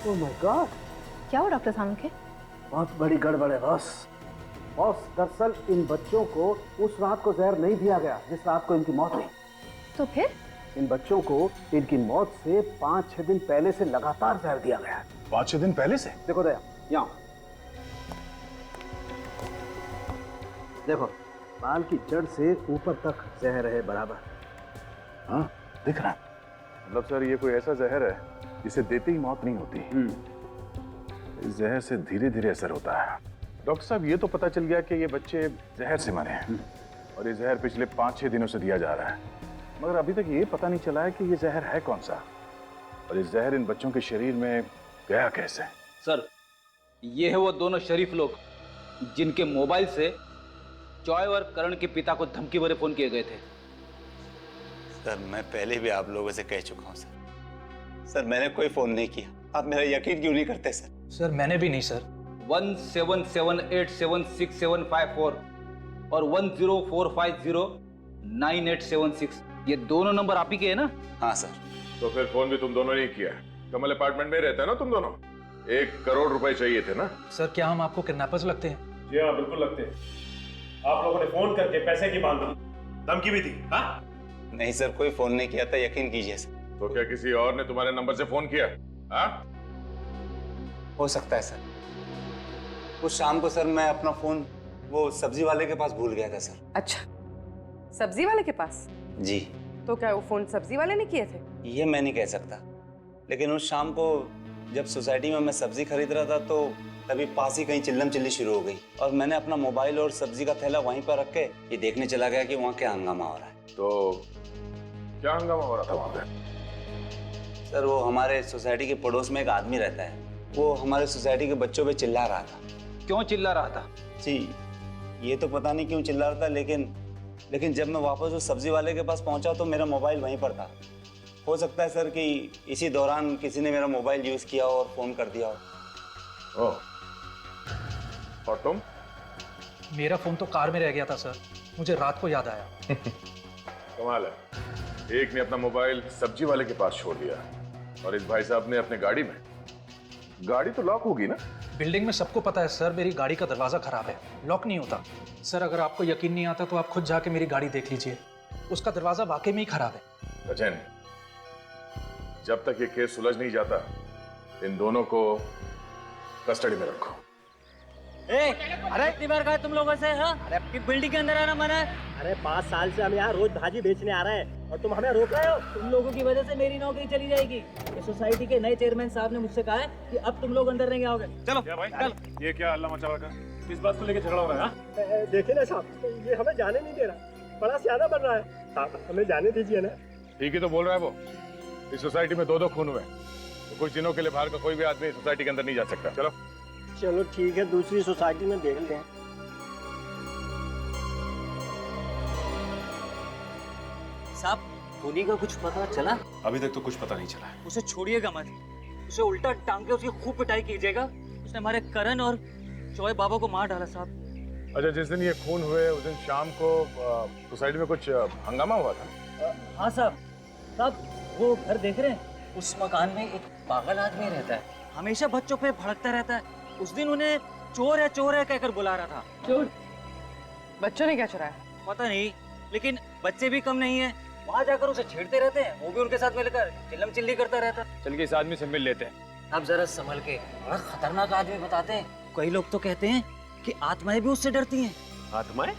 ओह माय गॉड, क्या हुआ डॉक्टर साहब के? बहुत बड़ी गड़बड़ है बॉस। बॉस दरअसल इन बच्चों को उस रात को जहर नहीं दिया गया जिस रात को इनकी मौत हुई। तो फिर इन बच्चों को इनकी मौत से 5-6 दिन पहले से लगातार जहर दिया गया। 5-6 दिन पहले से? देखो दया, यहाँ देखो, बाल की जड़ से ऊपर तक जहर है बराबर। हाँ दिख रहा है। मतलब सर ये कोई ऐसा जहर है जिसे देते ही मौत नहीं होती। इस जहर से धीरे धीरे असर होता है। डॉक्टर साहब ये तो पता चल गया कि ये बच्चे जहर से मरे हैं और ये जहर पिछले 5-6 दिनों से दिया जा रहा है, मगर अभी तक ये पता नहीं चला है कि ये जहर है कौन सा और इस जहर इन बच्चों के शरीर में गया कैसे। सर ये है वो दोनों शरीफ लोग जिनके मोबाइल से जॉय और करण के पिता को धमकी भरे फोन किए गए थे। सर मैं पहले भी आप लोगों से कह चुका हूँ सर, मैंने कोई फोन नहीं किया। आप मेरा यकीन क्यों नहीं करते सर? सर मैंने भी नहीं सर। 17787674 और 104509876 ये दोनों नंबर आप ही के हैं ना? हाँ सर। तो फिर फोन भी तुम दोनों ने किया? कमल अपार्टमेंट में रहते हैं ना तुम दोनों? 1 करोड़ रुपए चाहिए थे ना? सर क्या हम आपको किडनैपर्स लगते हैं? जी हाँ बिल्कुल लगते हैं। आप लोगों ने फोन करके पैसे की मांग की, धमकी भी दी। हाँ नहीं सर, कोई फोन नहीं किया था, यकीन कीजिए सर। तो क्या किसी और ने तुम्हारे नंबर से फोन किया? हाँ हो सकता है सर। उस शाम को सर मैं अपना फोन वो सब्जी वाले के पास भूल गया था सर। अच्छा, सब्जी वाले के पास? जी। तो क्या वो फोन सब्जी वाले ने किए थे? ये मैं नहीं कह सकता, लेकिन उस शाम को जब सोसाइटी में मैं सब्जी खरीद रहा था तो तभी पास ही कहीं चिल्लम चिल्ली शुरू हो गई और मैंने अपना मोबाइल और सब्जी का थैला वहीं पर रख के ये देखने चला गया कि वहाँ क्या हंगामा हो रहा है। तो क्या हंगामा हो रहा था वहाँ पे? सर वो हमारे सोसाइटी के पड़ोस में एक आदमी रहता है, वो हमारे सोसाइटी के बच्चों पे चिल्ला रहा था। क्यों चिल्ला रहा था? जी ये तो पता नहीं क्यों चिल्ला रहा था, लेकिन जब मैं वापस उस सब्जी वाले के पास पहुंचा तो मेरा मोबाइल वहीं पर था। हो सकता है सर कि इसी दौरान किसी ने मेरा मोबाइल यूज किया और फोन कर दिया हो। ओह, और तुम? मेरा फोन तो कार में रह गया था सर, मुझे रात को याद आया। कमाल है, एक ने अपना मोबाइल सब्जी वाले के पास छोड़ दिया और इस भाई साहब ने अपने गाड़ी में। गाड़ी तो लॉक होगी ना? बिल्डिंग में सबको पता है सर, मेरी गाड़ी का दरवाजा खराब है, लॉक नहीं होता। सर अगर आपको यकीन नहीं आता तो आप खुद जाके मेरी गाड़ी देख लीजिए, उसका दरवाजा वाकई में ही खराब है। सचिन, जब तक ये केस सुलझ नहीं जाता इन दोनों को कस्टडी में रखो। अरे कितनी बार कहा तुम लोगों से? हाँ? अरे आपकी बिल्डिंग के अंदर आना मना है। अरे 5 साल से हम यहाँ रोज भाजी बेचने आ रहे हैं और तुम हमें रोक रहे हो। तुम लोगों की वजह से मेरी नौकरी चली जाएगी। इस सोसाइटी के नए चेयरमैन साहब ने मुझसे कहा है कि अब तुम लोग अंदर नहीं आओगे। चलो भाई, चल। ये क्या हल्ला मचा रखा? किस बात को लेकर झगड़ा हो रहा है? देखिए ना साहब, ये हमें जाने नहीं दे रहा, बड़ा सियाना बन रहा है। साहब हमें जाने दीजिए ना। ठीक ही तो बोल रहा है वो। इस सोसाइटी में 2 खून हुए, तो कुछ दिनों के लिए बाहर का कोई भी आदमी सोसाइटी के अंदर नहीं जा सकता। चलो चलो ठीक है, दूसरी सोसाइटी में देख लें। साहब खूनी का कुछ पता चला? अभी तक तो कुछ पता नहीं चला। उसे छोड़िएगा मत, उसे उल्टा टांग के उसकी खूब पिटाई कीजिएगा। उसने हमारे करण और चौय बाबा को मार डाला साहब। अच्छा, जिस दिन ये खून हुए उस दिन शाम को सोसाइटी में कुछ हंगामा हुआ था? हाँ साहब। साहब वो घर देख रहे हैं, उस मकान में एक पागल आदमी रहता है, हमेशा बच्चों पे भड़कता रहता है। उस दिन उन्हें चोर है कहकर बुला रहा था। चोर? बच्चों ने क्या चुराया? पता नहीं, लेकिन बच्चे भी कम नहीं है। वहाँ जाकर उसे छेड़ते रहते हैं, वो भी उनके साथ मिलकर चिल्लम चिल्ली करता रहता है। चल के इस आदमी से मिल लेते हैं। अब जरा संभल के, बड़ा खतरनाक आदमी बताते हैं। कई लोग तो कहते हैं कि आत्माएं भी उससे डरती हैं। आत्माएं?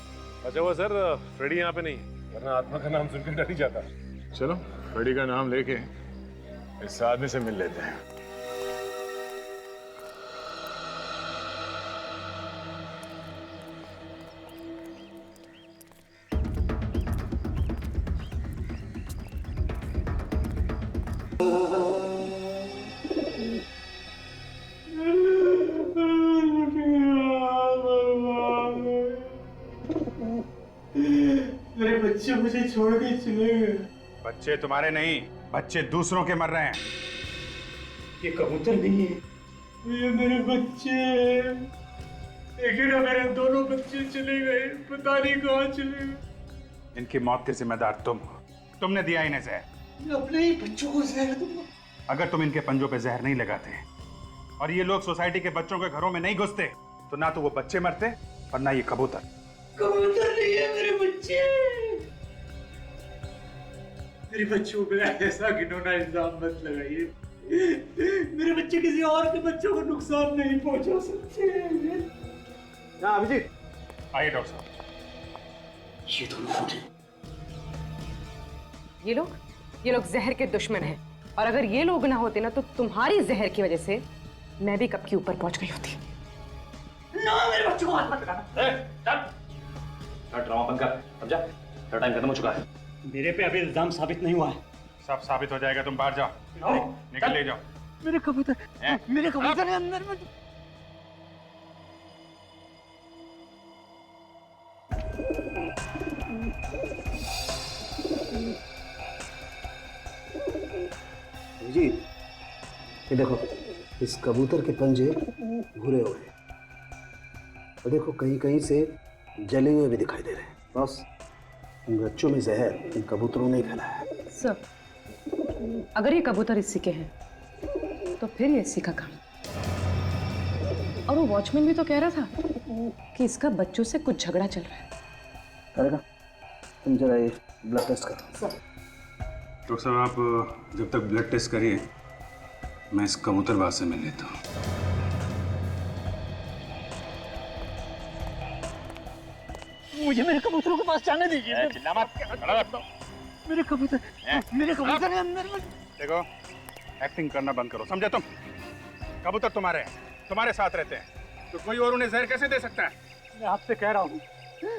अच्छा वो सर, फ्रेडी यहाँ पे नहीं, वरना आत्मा का नाम सुनकर डर ही जाता। चलो फ्रेडी का नाम लेके इस आदमी से मिल लेते हैं। मेरे बच्चे मुझे छोड़ के चले गए। बच्चे तुम्हारे नहीं, बच्चे दूसरों के मर रहे हैं। ये कबूतर नहीं है, ये मेरे बच्चे हैं। लेकिन मेरे दोनों बच्चे चले गए, पता नहीं कहाँ चले गए। इनकी मौत के जिम्मेदार तुम हो, तुमने दिया इन्हें जहर। मैं अपने ही बच्चों को जहर दूंगा। अगर तुम इनके पंजों पे जहर नहीं लगाते और ये लोग सोसाइटी के बच्चों के घरों में नहीं घुसते तो ना तो वो बच्चे मरते और ना ये कबूतर। कबूतर नहीं है, मेरे बच्चे। मेरे बच्चों पे ऐसा घिनौना इल्जाम मत लगाइए। मेरे बच्चे किसी और के बच्चों को नुकसान नहीं पहुंचा सकते। हाँ अभिजीत, आइए डॉक्टर साहब। ये दोनों ये लोग जहर के दुश्मन हैं, और अगर ये लोग ना होते ना तो तुम्हारी जहर की वजह से मैं भी कब की ऊपर पहुंच गई होती। ना मेरे बच्चों को हाथ मत लगाना। चल ड्रामा बंद कर, समझा? तेरा टाइम खत्म हो चुका है। मेरे पे अभी इल्जाम साबित नहीं हुआ है। सब साबित हो जाएगा, तुम बाहर जाओ, निकल ले जाओ। मेरे कबूतर है अंदर में। जी ये देखो, इस कबूतर के पंजे भूरे हो गए और देखो कहीं कहीं से जले हुए भी दिखाई दे रहे हैं। बस इन बच्चों में जहर इन कबूतरों ने फैलाया है। सर, अगर ये कबूतर इसी के हैं तो फिर ये इसी का काम। और वो वॉचमैन भी तो कह रहा था कि इसका बच्चों से कुछ झगड़ा चल रहा है। करेगा, तुम जरा ये ब्लड टेस्ट करो। डॉक्टर साहब आप जब तक ब्लड टेस्ट करिए, मैं इस कबूतरबाज से मिल लेता हूँ। मुझे मेरे कबूतरों के पास जाने दीजिए। चिल्ला मत, मेरे कबूतर है अंदर में। देखो, एक्टिंग करना बंद करो, समझे तुम? कबूतर तुम्हारे हैं, तुम्हारे साथ रहते हैं, तो कोई और उन्हें जहर कैसे दे सकता है? मैं आपसे कह रहा हूँ,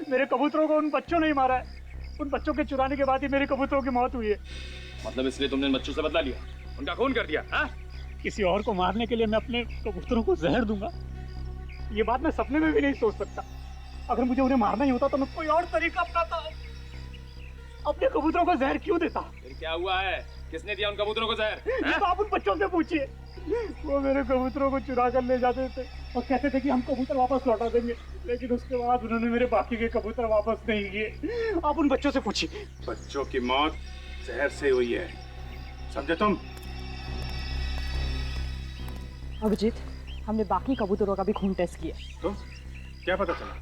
मेरे कबूतरों को उन बच्चों ने ही मारा है। उन बच्चों के चुराने के बाद ही मेरे कबूतरों की मौत हुई है। मतलब इसलिए तुमने इन बच्चों से बदला लिया, उनका खून कर दिया? हाँ? किसी और को मारने के लिए मैं अपने कबूतरों को जहर दूंगा, ये बात मैं सपने में भी नहीं सोच सकता। अगर मुझे उन्हें मारना ही होता तो मैं कोई और तरीका अपनाता। अपने कबूतरों को जहर क्यों देता? फिर क्या हुआ है? किसने दिया उन कबूतरों को जहर? ये तो आप उन बच्चों से पूछिए। वो मेरे कबूतरों को चुरा कर ले जाते थे और कहते थे कि हम कबूतर वापस लौटा देंगे, लेकिन उसके बाद उन्होंने मेरे बाकी के कबूतर वापस नहीं किए। आप उन बच्चों से पूछिए। बच्चों की मौत जहर से हुई है, समझे तुम? अभिजीत, हमने बाकी कबूतरों का भी खून टेस्ट किया। तो क्या पता चला?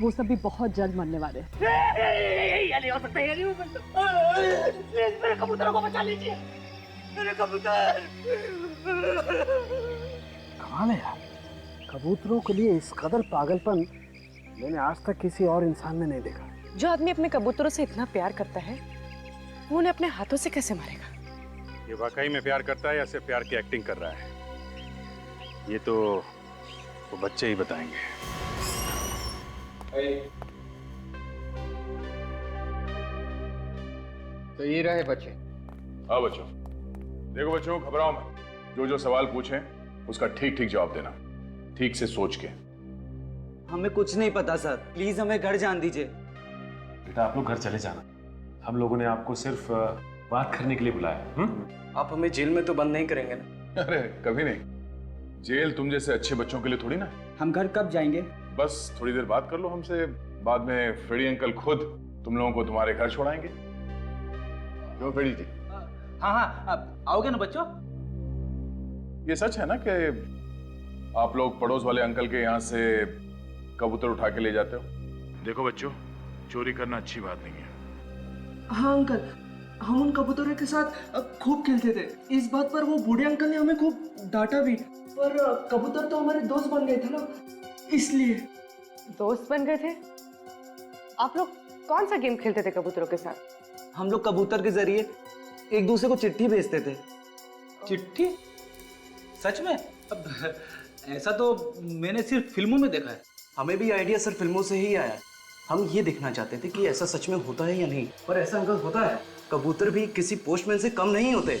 वो सब भी बहुत जल्द मरने वाले। ये नहीं हो सकता, ये नहीं हो सकता। प्लीज मेरे कबूतरों को बचा लीजिए, मेरे कबूतर। कमाल है यार, कबूतरों के लिए इस कदर पागलपन मैंने आज तक किसी और इंसान में नहीं देखा। जो आदमी अपने कबूतरों से इतना प्यार करता है, वो उन्हें अपने हाथों से कैसे मारेगा? ये वाकई में प्यार करता है या सिर्फ प्यार की एक्टिंग कर रहा है, ये तो वो बच्चे ही बताएंगे। तो ये रहे बच्चे। हाँ बच्चों, देखो बच्चों, घबराओ मत। जो जो सवाल पूछें उसका ठीक ठीक जवाब देना, ठीक से सोच के। हमें कुछ नहीं पता सर, प्लीज हमें घर जान दीजिए। बेटा आप लोग घर चले जाना, हम लोगों ने आपको सिर्फ बात करने के लिए बुलाया। आप हमें जेल में तो बंद नहीं करेंगे ना? अरे कभी नहीं, जेल तुम जैसे अच्छे बच्चों के लिए थोड़ी ना। हम घर कब जाएंगे? बस थोड़ी देर बात कर लो हमसे, बाद में फ्रेडी अंकल खुद तुम लोगों को तुम्हारे घर छोड़ाएंगे। क्यों फ्रेडी जी? हाँ हाँ, अब आओगे ना बच्चों? ये सच है ना कि आप लोग पड़ोस वाले अंकल के यहाँ से कबूतर उठा के ले जाते हो? देखो बच्चों, चोरी करना अच्छी बात नहीं है। हाँ अंकल, हम उन कबूतरों के साथ खूब खेलते थे। इस बात पर वो बूढ़े अंकल ने हमें खूब डांटा भी, पर कबूतर तो हमारे दोस्त बन गए थे ना, इसलिए। दोस्त बन गए थे? आप लोग कौन सा गेम खेलते थे कबूतरों के साथ? हम लोग कबूतर के जरिए एक दूसरे को चिट्ठी भेजते थे। चिट्ठी? सच में? अब ऐसा तो मैंने सिर्फ फिल्मों में देखा है। हमें भी आइडिया सर फिल्मों से ही आया। हम ये देखना चाहते थे कि ऐसा सच में होता है या नहीं। पर ऐसा अंकल होता है, कबूतर भी किसी पोस्टमैन से कम नहीं होते।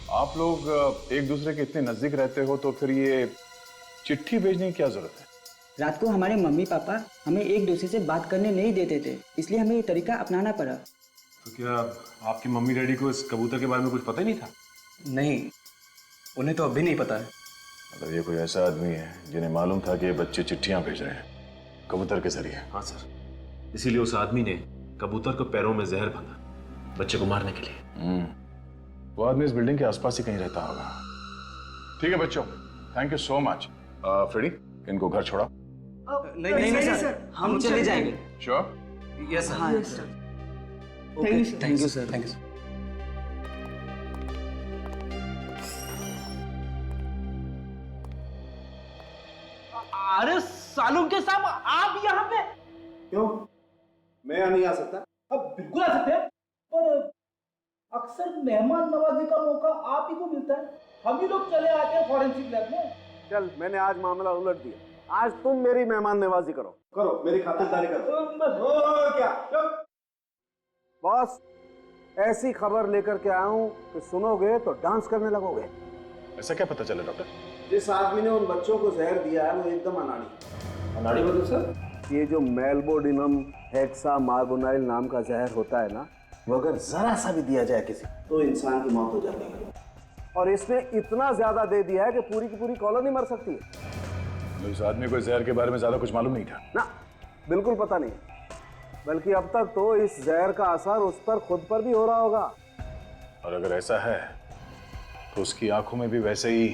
आप लोग एक दूसरे के इतने नजदीक रहते हो तो फिर ये चिट्ठी भेजने की क्या जरूरत है? रात को हमारे मम्मी पापा हमें एक दूसरे से बात करने नहीं देते थे, इसलिए हमें ये तरीका अपनाना पड़ा। तो क्या आपकी मम्मी डैडी को इस कबूतर के बारे में कुछ पता ही नहीं था? नहीं, उन्हें तो अभी नहीं पता है। मतलब ये कोई ऐसा आदमी है जिन्हें मालूम था कि ये बच्चे चिट्ठियां भेज रहे हैं कबूतर के जरिए? हाँ सर, इसीलिए उस आदमी ने कबूतर को पैरों में जहर भंगा बच्चे को मारने के लिए। वो आदमी इस बिल्डिंग के आसपास ही कहीं रहता होगा। ठीक है बच्चों, thank you so much. Freddy, इनको घर छोड़ा। नहीं सर, हम चले जाएंगे। श्योर? Yes sir. हाँ, thank you sir. Thank you sir. अरे सालून के साहब, आप यहाँ पे? क्यों, मैं यहाँ नहीं आ सकता? अब बिल्कुल आ सकते हैं, पर अक्सर मेहमान नवाजी का मौका आप ही को मिलता है। हम ही लोग चले आते हैं फॉरेंसिक लैब में। चल, मैंने आज मामला उलट दिया। आज तुम मेरी मेहमान नवाजी करो, मेरी खातिरदारी करो। क्या बॉस, ऐसी खबर लेकर के आया हूँ कि सुनोगे तो डांस करने लगोगे। ऐसा क्या पता चला डॉक्टर? जिस आदमी ने उन बच्चों को जहर दिया है वो एकदम अनाड़ी। अनाड़ी मतलब सर? ये जो मेल्बोडिनम हेक्सा मार्बोनाइल नाम का जहर होता है ना, वो अगर जरा सा भी दिया जाए किसी तो इंसान की मौत हो जाती है। और इसने इतना ज्यादा दे दिया है कि पूरी की पूरी कॉलोनी मर सकती है। इस आदमी को जहर के बारे में ज्यादा कुछ मालूम नहीं था ना? बिल्कुल पता नहीं, बल्कि अब तक तो इस जहर का असर उस पर खुद पर भी हो रहा होगा। और अगर ऐसा है तो उसकी आंखों में भी वैसे ही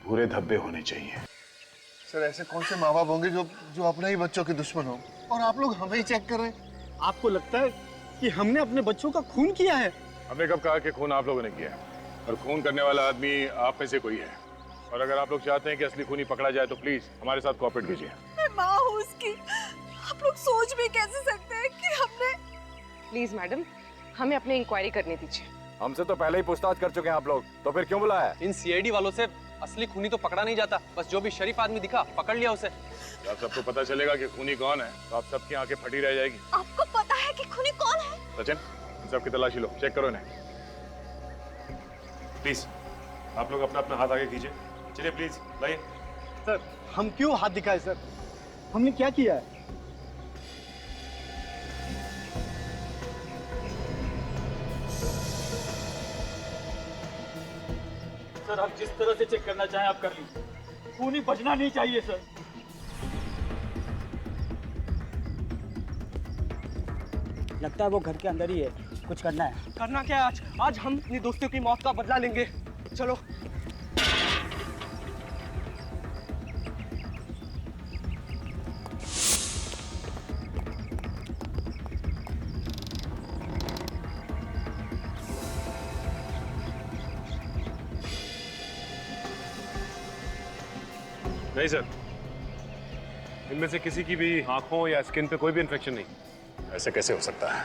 भूरे धब्बे होने चाहिए। सर, ऐसे कौन से माँ बाप होंगे जो अपने ही बच्चों के दुश्मन हो, और आप लोग हमें ही चेक कर रहे हैं? आपको लगता है कि हमने अपने बच्चों का खून किया है? हमने कब कहा कि खून आप लोगों ने किया है? और खून करने वाला आदमी आप में से कोई है। और अगर आप लोग चाहते हैं कि असली खूनी पकड़ा जाए तो प्लीज हमारे साथ कोऑपरेट कीजिए। मैं माँ हूँ उसकी, आप लोग सोच भी कैसे सकते हैं कि हमने। प्लीज मैडम, हमें अपनी इंक्वायरी करनी दीजिए। हमसे तो पहले ही पूछताछ कर चुके हैं आप लोग, तो फिर क्यों बुलाया? इन सीआईडी वालों से असली खूनी तो पकड़ा नहीं जाता, बस जो भी शरीफ आदमी दिखा पकड़ लिया उसे। जब सबको पता चलेगा कि खूनी कौन है तो आप सबकी आंखें फटी रह जाएगी। आपको पता है कि खूनी कौन है? सचिन, इन सबकी तलाशी लो, चेक करो इन्हें। प्लीज आप लोग अपना अपना हाथ आगे कीजिए। चलिए प्लीज लाइए। सर हम क्यों हाथ दिखाए सर? हमने क्या किया है? सर आप जिस तरह से चेक करना चाहें आप कर लीजिए, खूनी बचना नहीं चाहिए सर। लगता है वो घर के अंदर ही है, कुछ करना है। करना क्या है? आज हम अपनी दोस्तों की मौत का बदला लेंगे। चलो। नहीं सर, इनमें से किसी की भी आंखों या स्किन पे कोई भी इन्फेक्शन नहीं। ऐसे कैसे हो सकता है?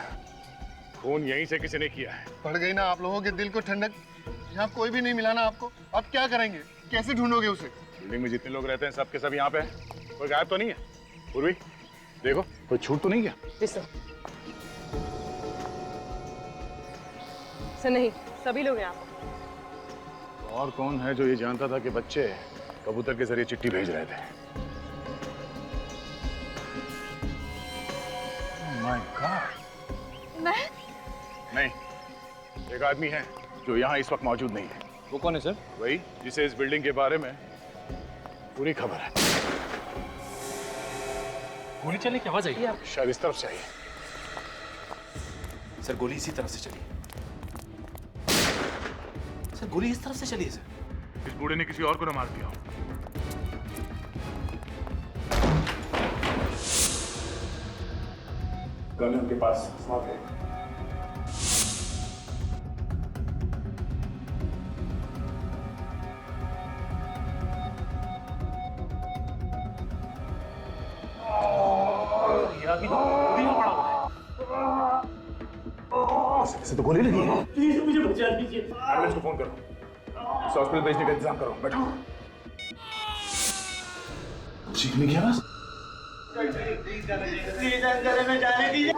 खून यहीं से किसी ने किया है। पड़ गई ना आप लोगों के दिल को ठंडक। यहाँ कोई भी नहीं मिला ना आपको? अब क्या करेंगे? कैसे ढूंढोगे उसे? बिल्डिंग में जितने लोग रहते हैं सबके सब यहाँ पे हैं। कोई गायब तो नहीं है? पूर्वी देखो, कोई छूट तो नहीं गया? जी सर। सर नहीं, सभी लोग यहाँ पर। और कौन है जो ये जानता था कि बच्चे कबूतर के जरिए चिट्ठी भेज रहे थे? My God. मैं? नहीं, एक आदमी है जो यहाँ इस वक्त मौजूद नहीं है। वो कौन है सर? वही जिसे इस बिल्डिंग के बारे में पूरी खबर है। गोली चलने की आवाज आई। शायद इस तरफ से आई। सर गोली इसी तरफ से चली। सर गोली इस तरफ से चली है सर। इस बूढ़े ने किसी और को न मार दिया हो। गन उनके पास साथ है। अभी तो गोली में पड़ा हुआ है। इसे तो गोली लगी है। प्लीज मुझे बचा दीजिए। एम्बुलेंस को फोन करो, इसे हॉस्पिटल भेजने का इंतजाम करो। बैठो। चीखने की आवाज। अंदर में जाने दीजिए।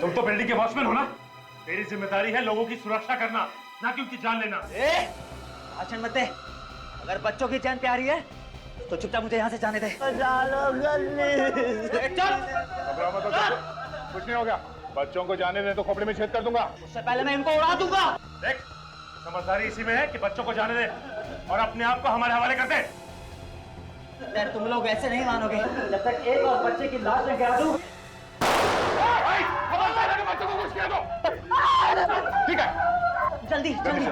तुम तो बिल्डिंग के वॉचमैन हो ना? तेरी जिम्मेदारी है लोगों की सुरक्षा करना, ना कि उनकी जान लेना। भाषण मत दे। अगर बच्चों की जान प्यारी है तो चुपचाप मुझे यहाँ से जाने दे। घबराओ मत, कुछ नहीं हो गया। बच्चों को जाने दे तो खोपड़ी में छेद कर दूंगा। उससे पहले मैं इनको उड़ा दूंगा। देख, समझदारी इसी में है कि बच्चों को जाने दे और अपने आप को हमारे हवाले कर दे। यार तुम लोग ऐसे नहीं मानोगे जब तक एक और बच्चे की लाश न गिरा दूं। बच्चों को कुछ किया दो। ठीक है, जल्दी जल्दी।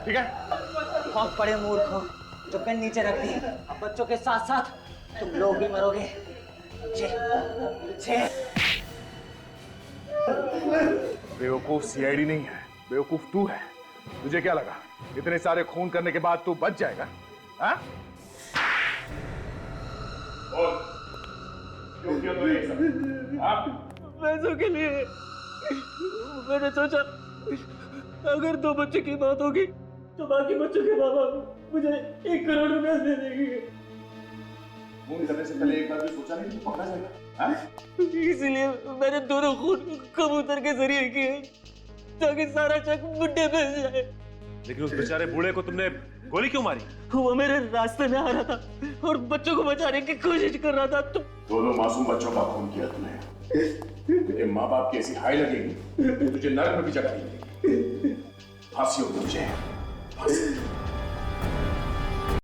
ठीक है। बहुत बड़े मूर्ख हो जो पेन नीचे रख दी। अब बच्चों के साथ साथ तुम लोग भी मरोगे। बेवकूफ सीआईडी नहीं है, बेवकूफ तू है। तुझे क्या लगा इतने सारे खून करने के बाद तू बच जाएगा? हाँ? क्यों किया तो ये सब? हाँ? पैसों के लिए। मैंने सोचा अगर 2 बच्चों की मौत होगी तो बाकी बच्चों के माँ बाप मुझे 1 करोड़ रुपए दे देंगे। खून करने से पहले एक बार भी सोचा नहीं कि पकड़ा जाएगा? हाँ? इसलिए मैंने दोनों खून कबूतर के जरिए किए ताकि सारा शक मुझे पे जाए। लेकिन उस बेचारे बूढ़े को तुमने गोली क्यों मारी? वो मेरे रास्ते में आ रहा था और बच्चों को बचाने की कोशिश कर रहा था। दोनों मासूम बच्चों का खून किया तूने। तेरे माँ बाप की ऐसी हाई लगेगी तुझे नरक में भी जगह नहीं मिलेगी। फांसी होगी तुझे, फांसी।